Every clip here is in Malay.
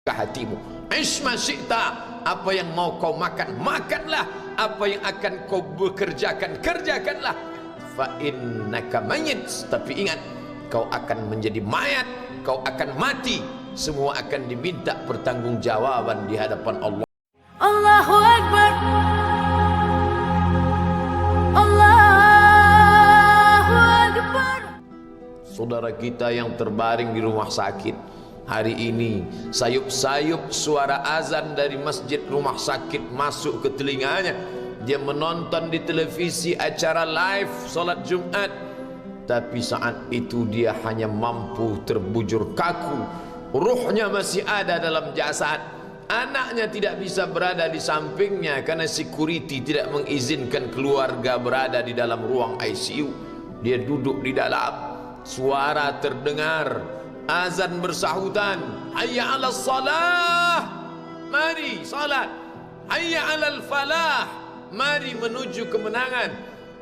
hatimu. Isma syi'ta, apa yang mau kau makan, makanlah. Apa yang akan kau bekerjakan, kerjakanlah. Fa innaka mayyit, tapi ingat, kau akan menjadi mayat, kau akan mati. Semua akan diminta pertanggungjawaban di hadapan Allah. Allahu Akbar, Allahu Akbar. Saudara kita yang terbaring di rumah sakit, hari ini sayup-sayup suara azan dari masjid rumah sakit masuk ke telinganya. Dia menonton di televisi acara live solat Jumat, tapi saat itu dia hanya mampu terbujur kaku. Ruhnya masih ada dalam jasad. Anaknya tidak bisa berada di sampingnya karena security tidak mengizinkan keluarga berada di dalam ruang ICU. Dia duduk di dalam. Suara terdengar, azan bersahutan, hayya 'alas salah, mari salat, hayya 'alal falah, mari menuju kemenangan.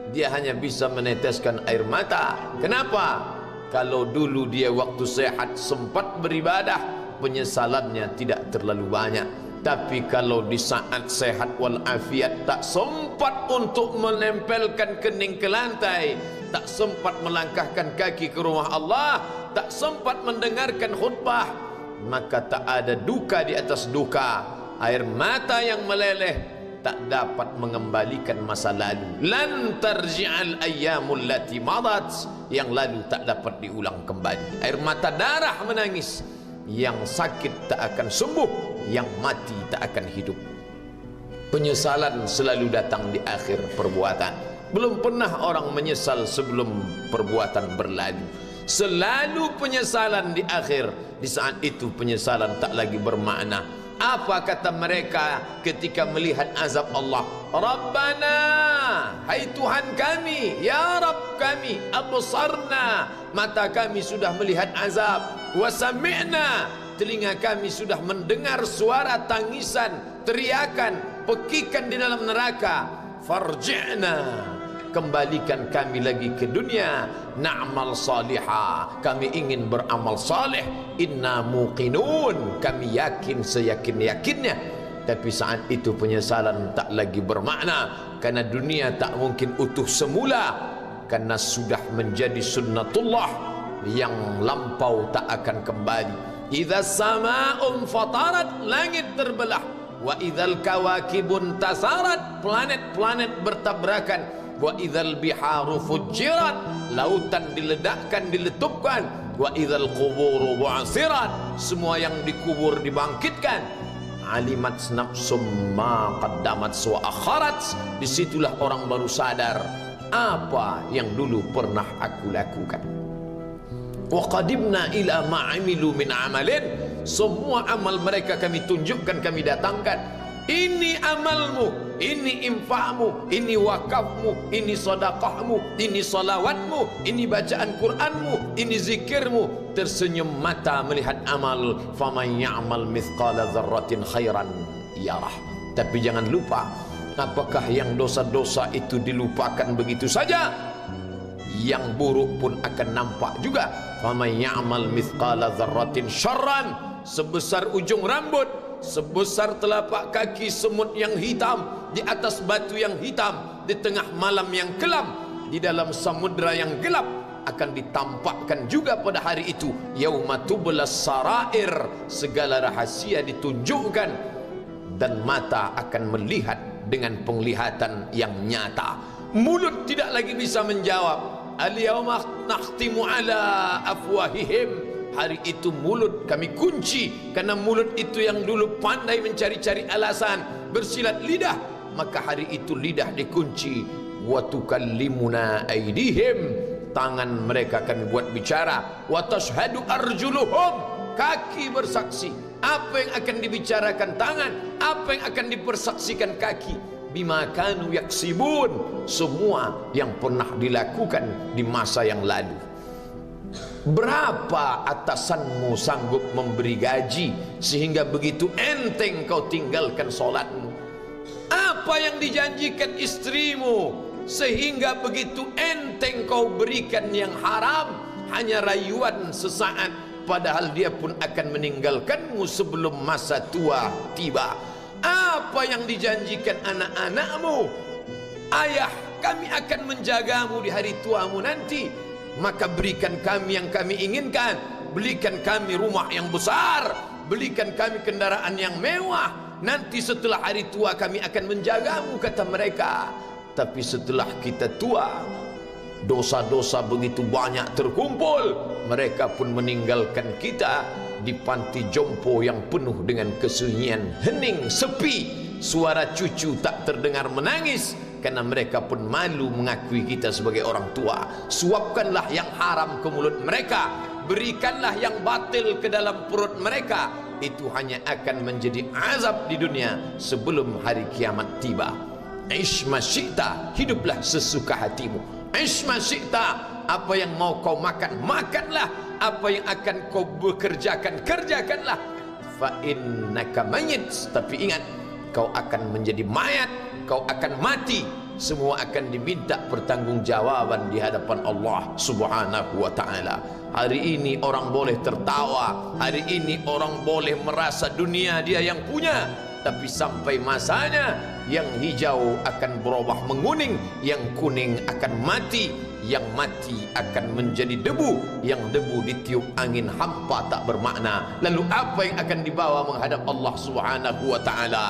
Dia hanya bisa meneteskan air mata. Kenapa? Kalau dulu dia waktu sehat sempat beribadah, penyesalannya tidak terlalu banyak. Tapi kalau di saat sehat walafiat tak sempat untuk menempelkan kening ke lantai, tak sempat melangkahkan kaki ke rumah Allah, tak sempat mendengarkan khutbah, maka tak ada duka di atas duka. Air mata yang meleleh tak dapat mengembalikan masa lalu. Lan tarji'al ayyamul lati madat, yang lalu tak dapat diulang kembali. Air mata darah menangis, yang sakit tak akan sembuh, yang mati tak akan hidup. Penyesalan selalu datang di akhir perbuatan. Belum pernah orang menyesal sebelum perbuatan berlalu. Selalu penyesalan di akhir. Di saat itu penyesalan tak lagi bermakna. Apa kata mereka ketika melihat azab Allah? Rabbana, hai Tuhan kami, ya Rabb kami, absarna, mata kami sudah melihat azab, wa sami'na, telinga kami sudah mendengar suara tangisan, teriakan, pekikan di dalam neraka. Farji'na, kembalikan kami lagi ke dunia, na'mal salihah, kami ingin beramal saleh, inna muqinun, kami yakin seyakin-yakinnya. Tapi saat itu penyesalan tak lagi bermakna, karena dunia tak mungkin utuh semula, karena sudah menjadi sunnatullah yang lampau tak akan kembali. Idza sama'un fatarat, langit terbelah, wa idzal kawakibun tasarat, planet-planet bertabrakan, wa idzal biharu fujirat, lautan diledakkan, diletupkan, wa idzal quburu bu'asirat, semua yang dikubur dibangkitkan. Alimat nafsum ma qaddamat wa akharat, disitulah orang baru sadar apa yang dulu pernah aku lakukan. Wa qadimna ila ma amilu min amalin, semua amal mereka kami tunjukkan, kami datangkan. Ini amalmu, ini infakmu, ini wakafmu, ini sedekahmu, ini salawatmu, ini bacaan Qur'anmu, ini zikirmu. Tersenyum mata melihat amal. Faman ya'mal mithqala dzarratin khairan yarah. Tapi jangan lupa, apakah yang dosa-dosa itu dilupakan begitu saja? Yang buruk pun akan nampak juga. Faman ya'mal mithqala dzarratin syarran, sebesar ujung rambut, sebesar telapak kaki semut yang hitam, di atas batu yang hitam, di tengah malam yang kelam, di dalam samudra yang gelap, akan ditampakkan juga pada hari itu. Yauma tublas sarair, segala rahasia ditunjukkan, dan mata akan melihat dengan penglihatan yang nyata. Mulut tidak lagi bisa menjawab. Al-yauma nakhtimu ala afwahihim, hari itu mulut kami kunci, karena mulut itu yang dulu pandai mencari-cari alasan, bersilat lidah, maka hari itu lidah dikunci. Wa tukallimuna aydihim, tangan mereka akan buat bicara. Wa tashhadu arjuluhum, kaki bersaksi. Apa yang akan dibicarakan tangan, apa yang akan dipersaksikan kaki? Bima kanu yaksibun, semua yang pernah dilakukan di masa yang lalu. Berapa atasanmu sanggup memberi gaji sehingga begitu enteng kau tinggalkan solatmu? Apa yang dijanjikan istrimu sehingga begitu enteng kau berikan yang haram? Hanya rayuan sesaat, padahal dia pun akan meninggalkanmu sebelum masa tua tiba. Apa yang dijanjikan anak-anakmu? Ayah, kami akan menjagamu di hari tuamu nanti, maka berikan kami yang kami inginkan. Belikan kami rumah yang besar, belikan kami kendaraan yang mewah. Nanti setelah hari tua kami akan menjagamu, kata mereka. Tapi setelah kita tua, dosa-dosa begitu banyak terkumpul, mereka pun meninggalkan kita di panti jompo yang penuh dengan kesunyian, hening, sepi. Suara cucu tak terdengar menangis, karena mereka pun malu mengakui kita sebagai orang tua. Suapkanlah yang haram ke mulut mereka, berikanlah yang batil ke dalam perut mereka. Itu hanya akan menjadi azab di dunia sebelum hari kiamat tiba. Ish ma syi'ta, hiduplah sesuka hatimu. Ish ma syi'ta, apa yang mau kau makan, makanlah. Apa yang akan kau bekerjakan, kerjakanlah. Fa innaka mayyit, tapi ingat, kau akan menjadi mayat, kau akan mati. Semua akan diminta pertanggungjawaban di hadapan Allah Subhanahu wa ta'ala. Hari ini orang boleh tertawa, hari ini orang boleh merasa dunia dia yang punya, tapi sampai masanya yang hijau akan berubah menguning, yang kuning akan mati, yang mati akan menjadi debu, yang debu ditiup angin hampa tak bermakna. Lalu apa yang akan dibawa menghadap Allah Subhanahu wa ta'ala?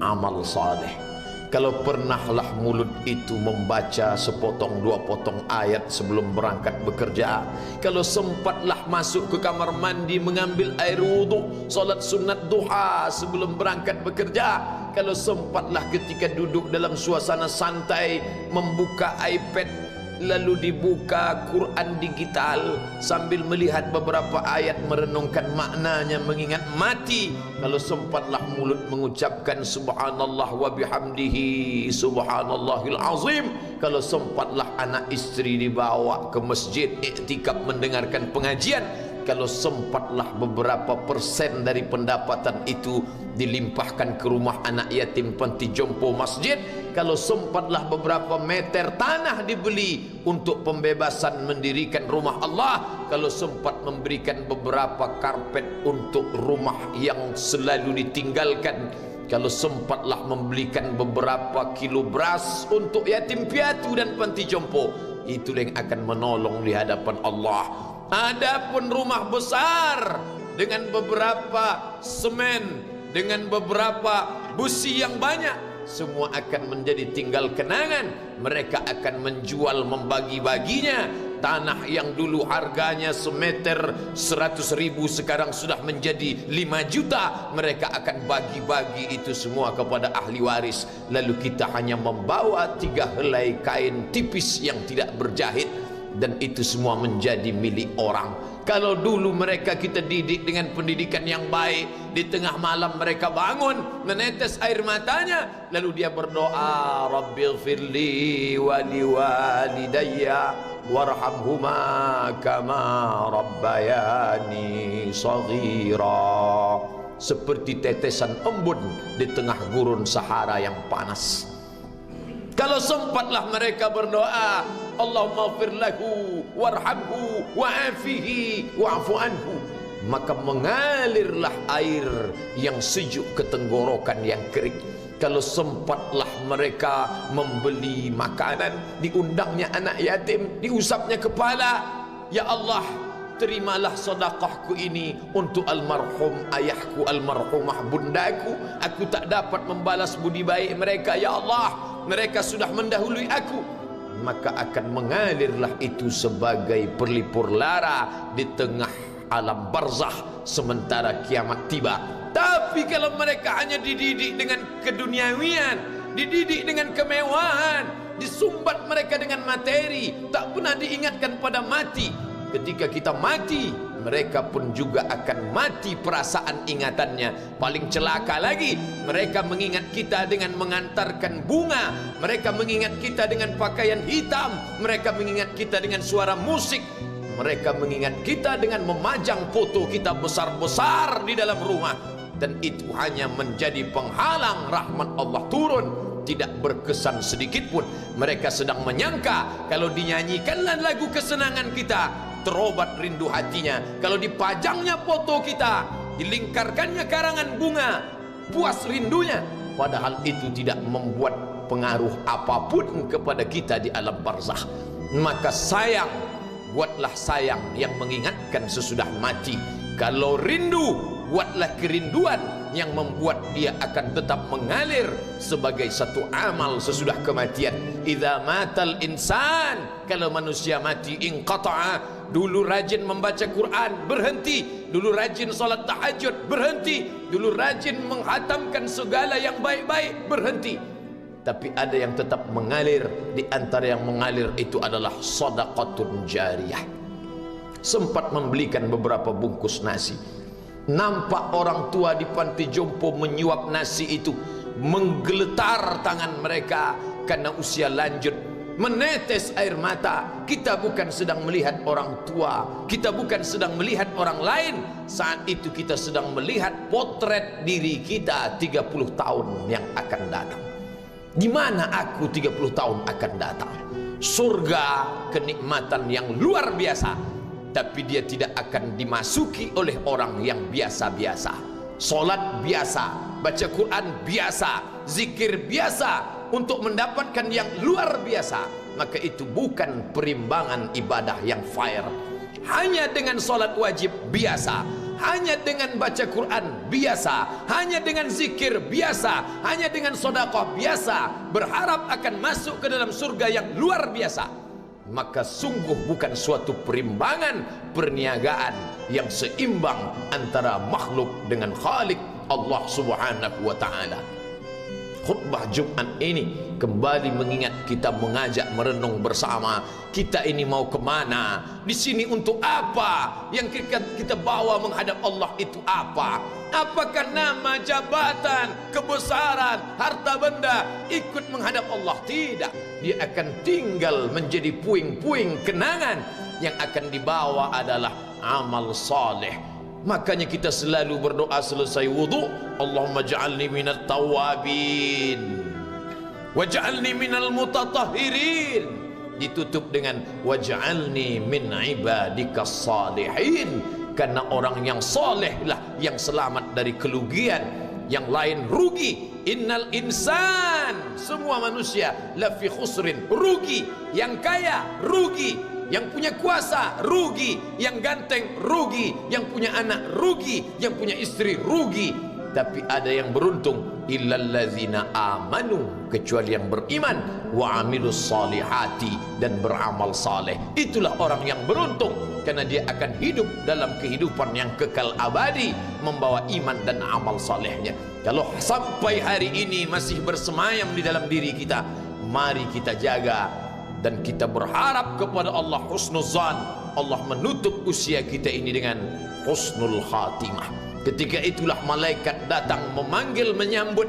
Amal saleh. Kalau pernahlah mulut itu membaca sepotong dua potong ayat sebelum berangkat bekerja, kalau sempatlah masuk ke kamar mandi mengambil air wudhu, solat sunat duha sebelum berangkat bekerja, kalau sempatlah ketika duduk dalam suasana santai membuka iPad, lalu dibuka Quran digital sambil melihat beberapa ayat, merenungkan maknanya, mengingat mati, kalau sempatlah mulut mengucapkan subhanallah wa bihamdihi subhanallahil azim, kalau sempatlah anak istri dibawa ke masjid iktikaf mendengarkan pengajian, kalau sempatlah beberapa persen dari pendapatan itu dilimpahkan ke rumah anak yatim panti jompo masjid, kalau sempatlah beberapa meter tanah dibeli untuk pembebasan mendirikan rumah Allah, kalau sempat memberikan beberapa karpet untuk rumah yang selalu ditinggalkan, kalau sempatlah membelikan beberapa kilo beras untuk yatim piatu dan panti jompo, itu yang akan menolong di hadapan Allah. Adapun rumah besar dengan beberapa semen, dengan beberapa busi yang banyak, semua akan menjadi tinggal kenangan. Mereka akan menjual, membagi-baginya. Tanah yang dulu harganya semeter 100.000 sekarang sudah menjadi 5 juta. Mereka akan bagi-bagi itu semua kepada ahli waris. Lalu kita hanya membawa 3 helai kain tipis yang tidak berjahit, dan itu semua menjadi milik orang. Kalau dulu mereka kita didik dengan pendidikan yang baik, di tengah malam mereka bangun menetes air matanya, lalu dia berdoa, Rabbighfirli wa liwalidayya warhamhuma kama rabbayani shaghira, seperti tetesan embun di tengah gurun Sahara yang panas. Kalau sempatlah mereka berdoa, Allahumma ighfir lahu warhamhu wa'afihi wa'fu anhu, maka mengalirlah air yang sejuk ke tenggorokan yang kering. Kalau sempatlah mereka membeli makanan, diundangnya anak yatim, diusapnya kepala, ya Allah, terimalah sedekahku ini untuk almarhum ayahku, almarhumah bundaku. Aku tak dapat membalas budi baik mereka, ya Allah, mereka sudah mendahului aku. Maka akan mengalirlah itu sebagai perlipur lara di tengah alam barzah sementara kiamat tiba. Tapi kalau mereka hanya dididik dengan keduniawian, dididik dengan kemewahan, disumbat mereka dengan materi, tak pernah diingatkan pada mati. Ketika kita mati, mereka pun juga akan mati perasaan ingatannya. Paling celaka lagi, mereka mengingat kita dengan mengantarkan bunga, mereka mengingat kita dengan pakaian hitam, mereka mengingat kita dengan suara musik, mereka mengingat kita dengan memajang foto kita besar-besar di dalam rumah. Dan itu hanya menjadi penghalang rahmat Allah turun, tidak berkesan sedikit pun. Mereka sedang menyangka kalau dinyanyikanlah lagu kesenangan kita, terobat rindu hatinya. Kalau dipajangnya foto kita, dilingkarkannya karangan bunga, puas rindunya. Padahal itu tidak membuat pengaruh apapun kepada kita di alam barzakh. Maka sayang, buatlah sayang yang mengingatkan sesudah mati. Kalau rindu, buatlah kerinduan yang membuat dia akan tetap mengalir sebagai satu amal sesudah kematian. Idza matal insan, kalau manusia mati, inqata'a. Dulu rajin membaca Quran, berhenti. Dulu rajin salat tahajud, berhenti. Dulu rajin menghatamkan segala yang baik-baik, berhenti. Tapi ada yang tetap mengalir. Di antara yang mengalir itu adalah sedekatun jariyah. Sempat membelikan beberapa bungkus nasi. Nampak orang tua di panti jompo menyuap nasi itu, menggeletar tangan mereka karena usia lanjut, menetes air mata. Kita bukan sedang melihat orang tua, kita bukan sedang melihat orang lain. Saat itu kita sedang melihat potret diri kita 30 tahun yang akan datang. Di mana aku 30 tahun akan datang? Surga, kenikmatan yang luar biasa. Tapi dia tidak akan dimasuki oleh orang yang biasa-biasa. Solat biasa, baca Quran biasa, zikir biasa, untuk mendapatkan yang luar biasa. Maka itu bukan perimbangan ibadah yang fair. Hanya dengan solat wajib biasa, hanya dengan baca Quran biasa, hanya dengan zikir biasa, hanya dengan sedekah biasa, berharap akan masuk ke dalam surga yang luar biasa, maka sungguh bukan suatu perimbangan perniagaan yang seimbang antara makhluk dengan Khalik Allah Subhanahu wa taala. Khutbah Jumat ini kembali mengingat kita, mengajak merenung bersama. Kita ini mau kemana? Di sini untuk apa? Yang kita bawa menghadap Allah itu apa? Apakah nama, jabatan, kebesaran, harta benda ikut menghadap Allah? Tidak. Dia akan tinggal menjadi puing-puing kenangan. Yang akan dibawa adalah amal saleh. Makanya kita selalu berdoa selesai wudu, Allahumma ja'alni minat tawabin waj'alni minal mutatahhirin. Ditutup dengan waj'alni min ibadikas salihin. Karena orang yang soleh lah yang selamat dari kerugian, yang lain rugi. Innal insan, semua manusia lafi khusrin, rugi. Yang kaya rugi, yang punya kuasa rugi, yang ganteng rugi, yang punya anak rugi, yang punya istri rugi. Tapi ada yang beruntung, illallazina amanu, kecuali yang beriman, wa amilus salihati, dan beramal saleh. Itulah orang yang beruntung, karena dia akan hidup dalam kehidupan yang kekal abadi, membawa iman dan amal salehnya. Kalau sampai hari ini masih bersemayam di dalam diri kita, mari kita jaga. Dan kita berharap kepada Allah husnuzan, Allah menutup usia kita ini dengan husnul khatimah. Ketika itulah malaikat datang memanggil, menyambut,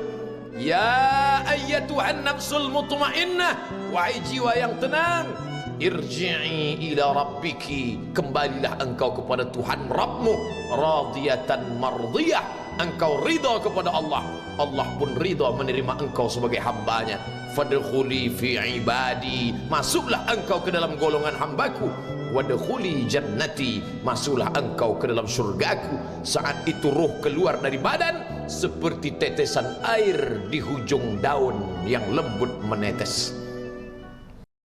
ya ayyatuhan nafsul mutmainnah, wahai jiwa yang tenang, irji'i ila rabbiki, kembalilah engkau kepada Tuhan Rabbmu, radiyatan mardiyah, engkau ridha kepada Allah, Allah pun ridha menerima engkau sebagai hambanya. Fadkhuli fi ibadi, masuklah engkau ke dalam golongan hambaku. Wadkhuli jannati, masuklah engkau ke dalam surgaku. Saat itu ruh keluar dari badan seperti tetesan air di hujung daun yang lembut menetes.